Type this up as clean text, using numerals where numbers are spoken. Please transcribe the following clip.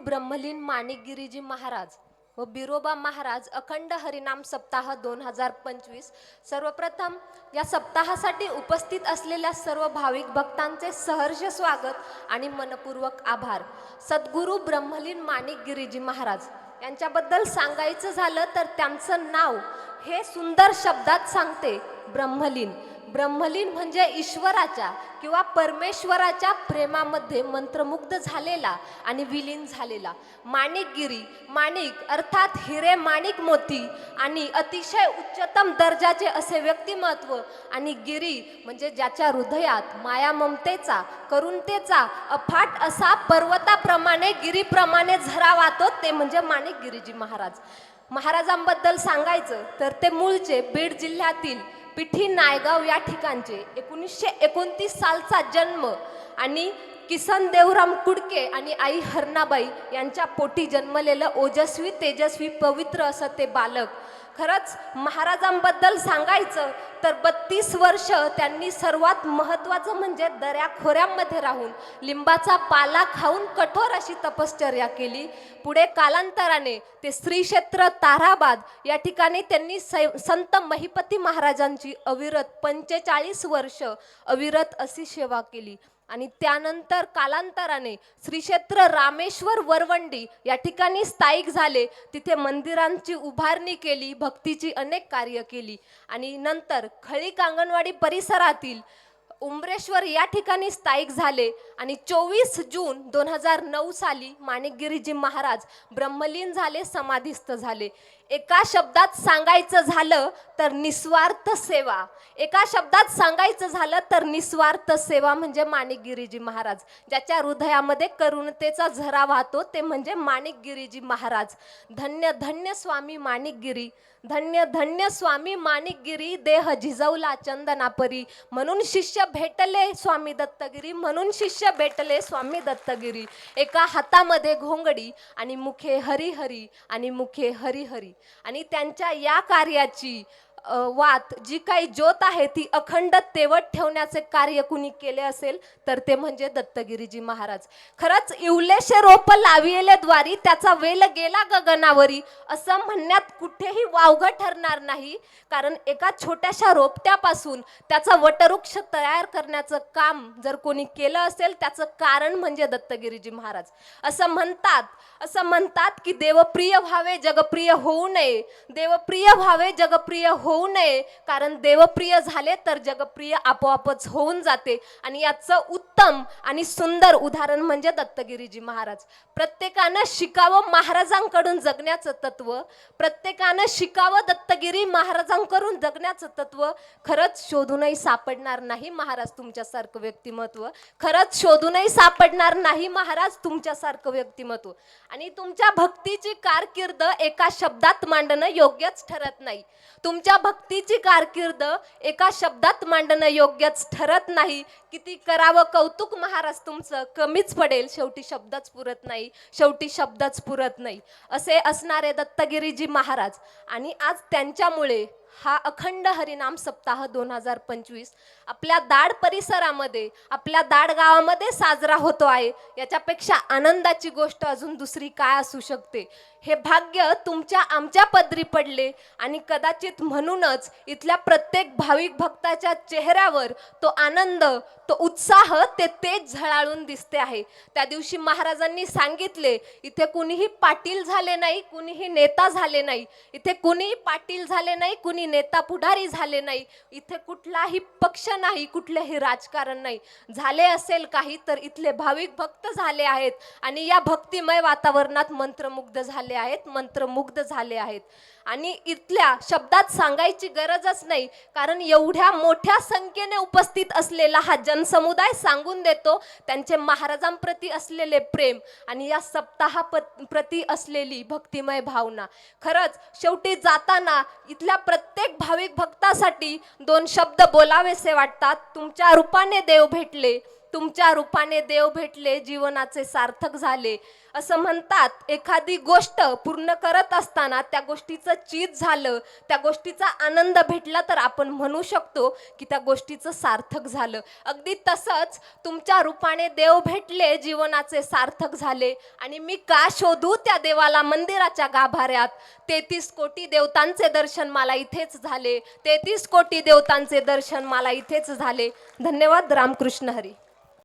ब्रह्मलीन माणिकगिरीजी महाराज व बिरोबा महाराज अखंड हरिनाम सप्ताह 2025। सर्वप्रथम या सप्ताहासाठी उपस्थित असलेल्या सर्व भाविक भक्तांचे सहर्ष स्वागत आणि मनपूर्वक आभार। सद्गुरू ब्रह्मलीन माणिकगिरीजी महाराज यांच्याबद्दल सांगायचं झालं तर त्यांचं नाव हे सुंदर शब्दात सांगते ब्रह्मलीन। ब्रह्मलीन म्हणजे ईश्वराच्या किंवा परमेश्वराच्या प्रेमामध्ये मंत्रमुग्ध झालेला आणि विलीन झालेला। माणिकगिरी, माणिक अर्थात हिरे माणिक मोती आणि अतिशय उच्चतम दर्जाचे असे व्यक्तिमत्व, आणि गिरी म्हणजे ज्याच्या हृदयात माया ममतेचा करुणतेचा अफाट असा पर्वताप्रमाणे गिरीप्रमाणे झरा वाहतो, ते म्हणजे माणिकगिरीजी महाराज। महाराजांबद्दल सांगायचं तर ते मूळचे बीड जिल्ह्यातील पिठी नायगाव या ठिकाणचे 1929 सालचा जन्म आणि किसन देवराम कुडके आणि आई हरणाबाई यांच्या पोटी जन्मलेलं ओजस्वी तेजस्वी पवित्र असं ते बालक। खरंच महाराजांबद्दल सांगायचं तर 32 वर्ष त्यांनी सर्वात महत्त्वाचं म्हणजे दऱ्याखोऱ्यांमध्ये राहून लिंबाचा पाला खाऊन कठोर अशी तपश्चर्या केली। पुढे कालांतराने ते श्री क्षेत्र ताराबाद या ठिकाणी त्यांनी संत महिपती महाराजांची अविरत 45 वर्ष अविरत अशी सेवा केली आणि त्यानंतर कालांतराने श्री क्षेत्र रामेश्वर वरवंडी या ठिकाणी स्थायिक झाले। तिथे मंदिरांची उभारणी केली, भक्तीची अनेक कार्य केली आणि नंतर खळीक अंगणवाडी परिसरातील उमरेश्वर या ठिकाणी स्थायिक झाले आणि 24 जून 2009 साली माणिकगिरीजी महाराज ब्रह्मलीन झाले, समाधिस्थ झाले। एका शब्दात सांगायचं झालं तर निस्वार्थ सेवा। एका शब्दात सांगायचं झालं तर निस्वार्थ सेवा म्हणजे माणिकगिरीजी महाराज। ज्याच्या हृदयामध्ये करुणतेचा झरा वाहतो ते म्हणजे माणिकगिरीजी महाराज। धन्य धन्य स्वामी माणिकगिरी, धन्य धन्य स्वामी माणिकगिरी, देह झिजवला चंदनापरी, म्हणून शिष्य भेटले स्वामी दत्तगिरी, म्हणून शिष्य भेटले स्वामी दत्तगिरी। एका हातामध्ये घोंगडी आणि मुखे हरिहरी आणि मुखे हरिहरी, आणि त्यांच्या या कार्याची वात जी काही ज्योत आहे ती अखंड तेवत ठेवण्याचे कार्य कुणी केले असेल तर ते म्हणजे दत्तगिरीजी महाराज। खरंच इवलेशे रोप लाविले द्वारी, त्याचा वेल गेला गगनावरी असं म्हणण्यात कुठेही वावगं ठरणार नाही, कारण एका छोट्याशा रोपट्यापासून त्याचा वटवृक्ष तयार करण्याचं काम जर कोणी केलं असेल त्याचं कारण म्हणजे दत्तगिरीजी महाराज। असं म्हणतात की देवप्रिय व्हावे जगप्रिय होऊ नये, देवप्रिय व्हावे जगप्रिय होऊ नये, कारण देवप्रिय झाले तर जगप्रिय आपोआपच होऊन जाते। आणि याचं उत्तम आणि सुंदर उदाहरण म्हणजे दत्तगिरीजी महाराज। प्रत्येकानं शिकावं महाराजांकडून जगण्याचं तत्व, प्रत्येकानं शिकावं दत्तगिरी महाराजांकडून जगण्याचं तत्व। खरंच शोधूनही सापडणार नाही महाराज तुमच्यासारखं व्यक्तिमत्व, खरंच शोधूनही सापडणार नाही महाराज तुमच्यासारखं व्यक्तिमत्व। आणि तुमच्या भक्तीची कारकीर्द एका शब्दात मांडणं योग्यच ठरत नाही, तुमच्या भक्तीची कारकीर्द एका शब्दात मांडणं योग्यच ठरत नाही। किती करावं कौतुक महाराज तुमचं, कमीच पडेल, शेवटी शब्दच पुरत नाही, शेवटी शब्दच पुरत नाही असे असणारे दत्तगिरीजी महाराज। आणि आज त्यांच्यामुळे हा अखंड हरिनाम सप्ताह 2025 आपल्या दाड परिसरामध्ये, आपल्या दाड गावामध्ये साजरा होतो आहे। याच्यापेक्षा आनंदाची गोष्ट अजून दुसरी काय असू शकते। हे भाग्य तुमच्या आमच्या पदरी पडले आणि कदाचित म्हणूनच इथल्या प्रत्येक भाविक भक्ताच्या चेहऱ्यावर तो आनंद, तो उत्साह, ते तेज झळाळून दिसते आहे। त्या दिवशी महाराजांनी सांगितले, इथे कुणीही पाटील झाले नाही, कुणीही नेता झाले नाही, इथे कुणीही पाटील झाले नाही, कुणी नेता पुढारी झाले नाही, इथे कुठलाही पक्ष नाही, कुठलेही राजकारण नाही। झाले असेल काही तर इथले भाविक भक्त झाले आहेत आणि या भक्तिमय वातावरणात मंत्रमुग्ध झाले आहेत, मंत्रमुग्ध झाले आहेत। आणि इथल्या शब्दात सांगायची गरजच नाही, कारण एवढ्या मोठ्या संख्येने उपस्थित असलेला हा जनसमुदाय सांगून देतो त्यांचे महाराजांप्रती असलेले प्रेम आणि या सप्ताहाप्रती असलेली भक्तिमय भावना। खरंच शेवटी जाताना इथल्या प्रत्येक भाविक भक्तासाठी दोन शब्द बोलावेसे वाटतात। तुमच्या रूपाने देव भेटले, तुमच्या रूपाने देव भेटले, जीवनाचे सार्थक झाले. असं म्हणतात, एखादी गोष्ट पूर्ण करत असताना त्या गोष्टीचं चीज झालं, त्या गोष्टीचा आनंद भेटला, तर आपण म्हणू शकतो की त्या गोष्टीचं सार्थक झालं. अगदी तसंच तुमच्या रूपाने देव भेटले, जीवनाचे सार्थक झाले. आणि मी का शोधू त्या देवाला मंदिराच्या गाभाऱ्यात? 33 कोटी देवतांचे दर्शन मला इथेच झाले. 33 कोटी देवतांचे दर्शन मला इथेच झाले. धन्यवाद. रामकृष्ण हरी.